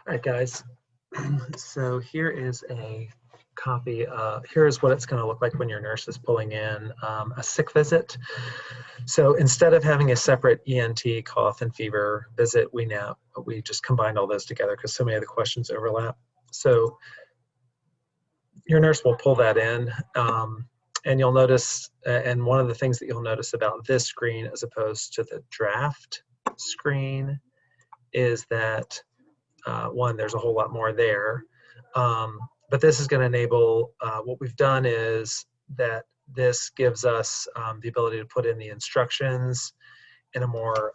All right, guys. So here is a copy. Here's what it's going to look like when your nurse is pulling in a sick visit. So instead of having a separate ENT cough and fever visit, we just combined all those together because so many of the questions overlap. So your nurse will pull that in, and you'll notice, and one of the things that you'll notice about this screen as opposed to the draft screen is that one, there's a whole lot more there. But this is going to enable, what we've done is that this gives us the ability to put in the instructions in a more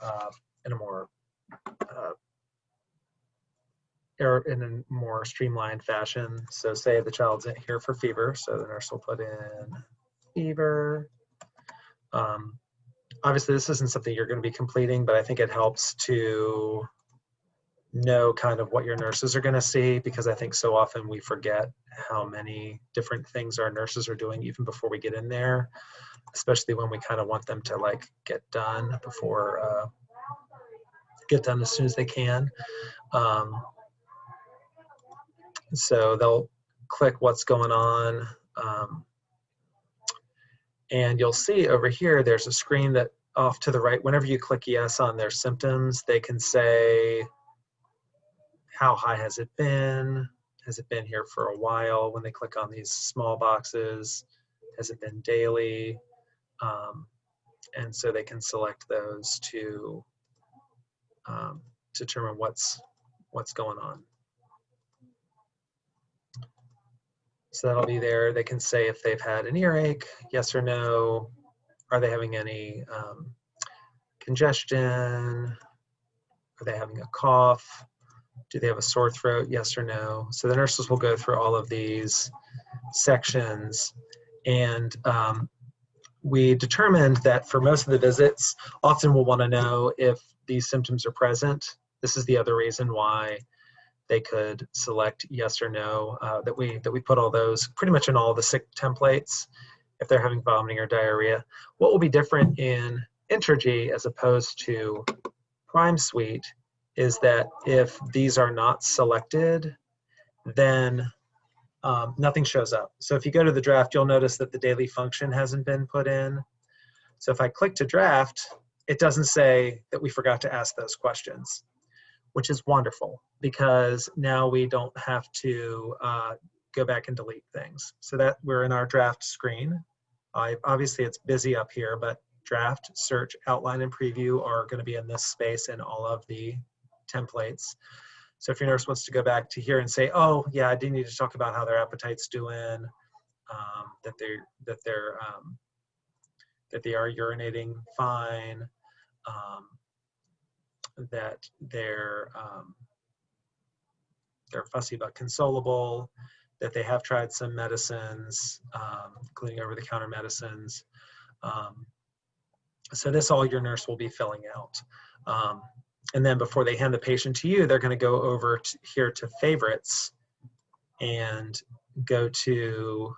streamlined fashion. So say the child's in here for fever, so the nurse will put in fever. Obviously, this isn't something you're going to be completing, but I think it helps to know kind of what your nurses are going to see, because I think so often we forget how many different things our nurses are doing even before we get in there, especially when we kind of want them to like get done as soon as they can. So they'll click what's going on, and you'll see over here there's a screen that off to the right, whenever you click yes on their symptoms, they can say how high has it been? Has it been here for a while? When they click on these small boxes, has it been daily? And so they can select those to determine what's going on. So that'll be there. They can say if they've had an earache, yes or no. Are they having any congestion? Are they having a cough? Do they have a sore throat, yes or no? So the nurses will go through all of these sections, and we determined that for most of the visits, often we'll want to know if these symptoms are present. This is the other reason why they could select yes or no, that we put all those pretty much in all the sick templates if they're having vomiting or diarrhea. What will be different in Entergy as opposed to Prime Suite is that if these are not selected, then nothing shows up. So if you go to the draft, you'll notice that the daily function hasn't been put in. So if I click to draft, it doesn't say that we forgot to ask those questions, which is wonderful because now we don't have to go back and delete things. So that we're in our draft screen. Obviously it's busy up here, but draft, search, outline, and preview are going to be in this space in all of the templates. So if your nurse wants to go back to here and say, oh yeah, I do need to talk about how their appetite's doing, that they are urinating fine, that they're fussy but consolable, that they have tried some medicines, including over-the-counter medicines. So this all your nurse will be filling out. And then before they hand the patient to you, they're going to go over here to favorites and go to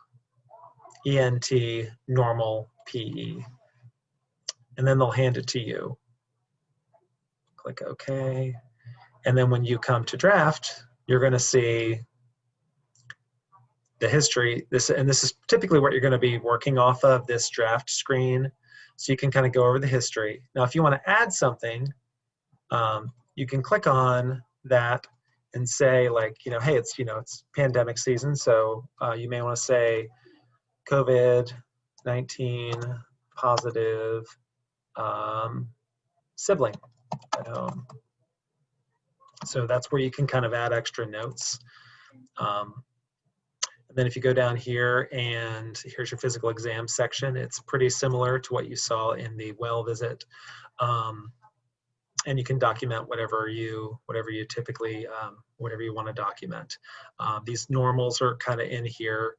ENT normal PE. And then they'll hand it to you. Click OK. And then when you come to draft, you're going to see the history. This is typically what you're going to be working off of, this draft screen. So you can kind of go over the history. Now, if you want to add something, you can click on that and say, like, hey, it's pandemic season, so you may want to say COVID-19 positive sibling at home. So that's where you can kind of add extra notes. And then if you go down here and here's your physical exam section, it's pretty similar to what you saw in the well visit. And you can document whatever you typically, whatever you want to document. These normals are kind of in here.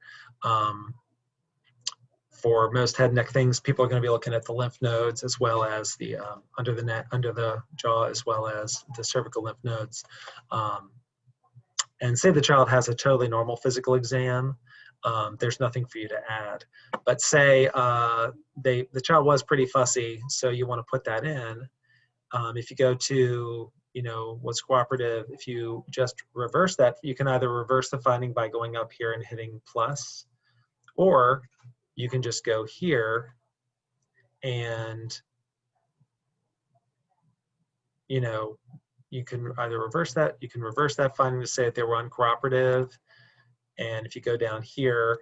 For most head and neck things, people are going to be looking at the lymph nodes as well as the under the jaw, as well as the cervical lymph nodes. And say the child has a totally normal physical exam, there's nothing for you to add. But say the child was pretty fussy, so you want to put that in. If you go to you know, was cooperative. If you just reverse that, you can either reverse the finding by going up here and hitting plus, or you can just go here and, you know, you can either reverse that, you can reverse that finding to say that they were uncooperative. And if you go down here,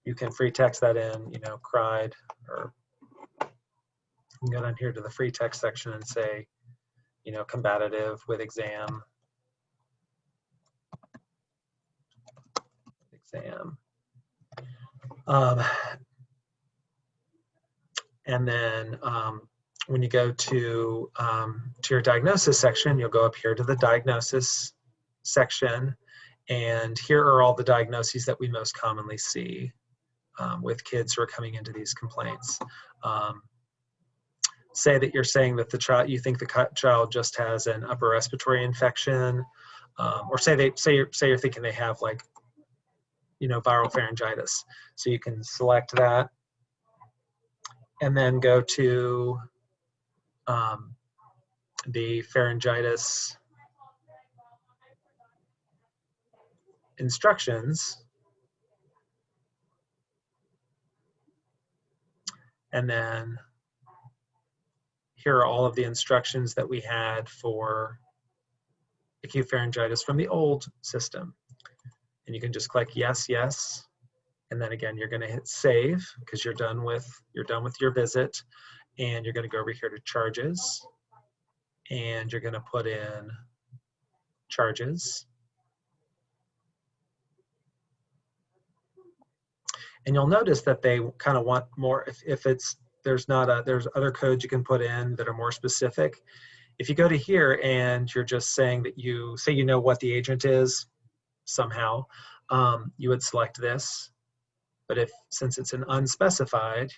you can free text that in, you know, cried, or you can go down here to the free text section and say, you know, combative with exam. And then when you go to your diagnosis section, you'll go up here to the diagnosis section, and here are all the diagnoses that we most commonly see with kids who are coming into these complaints. Say that you're saying that the child, you think the child just has an upper respiratory infection, or say you're thinking they have, like, you know, viral pharyngitis. So you can select that, and then go to the pharyngitis instructions, and then here are all of the instructions that we had for acute pharyngitis from the old system. And you can just click yes, yes, and then again you're going to hit save because you're done with your visit, and you're going to go over here to charges, and you're going to put in charges. And you'll notice that they kind of want more, if it's, there's other codes you can put in that are more specific. If you go to here and you're just saying that you know what the agent is somehow, you would select this. But since it's an unspecified,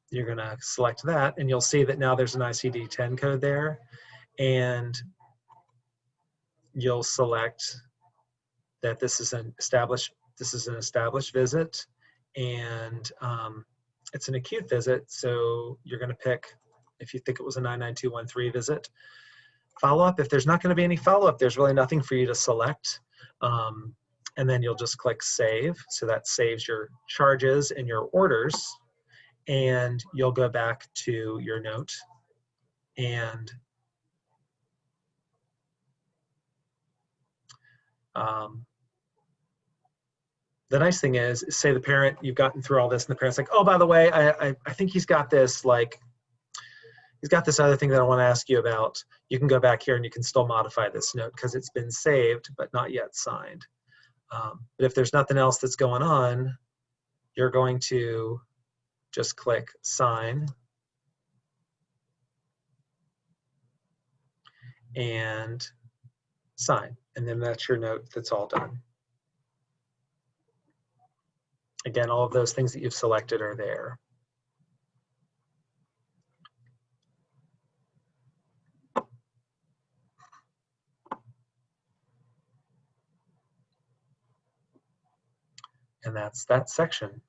you're gonna select that, and you'll see that now there's an ICD-10 code there, and you'll select that this is an established visit, and it's an acute visit, so you're going to pick, if you think it was a 99213 visit. Follow-up, if there's not going to be any follow-up, there's really nothing for you to select, and then you'll just click save, so that saves your charges and your orders, and you'll go back to your note, and the nice thing is, say the parent, you've gotten through all this, and the parent's like, oh, by the way, I think he's got this, like, he's got this other thing that I want to ask you about. You can go back here and you can still modify this note because it's been saved but not yet signed. But if there's nothing else that's going on, you're going to just click sign, and sign, and then that's your note that's all done. Again, all of those things that you've selected are there. And that's that section.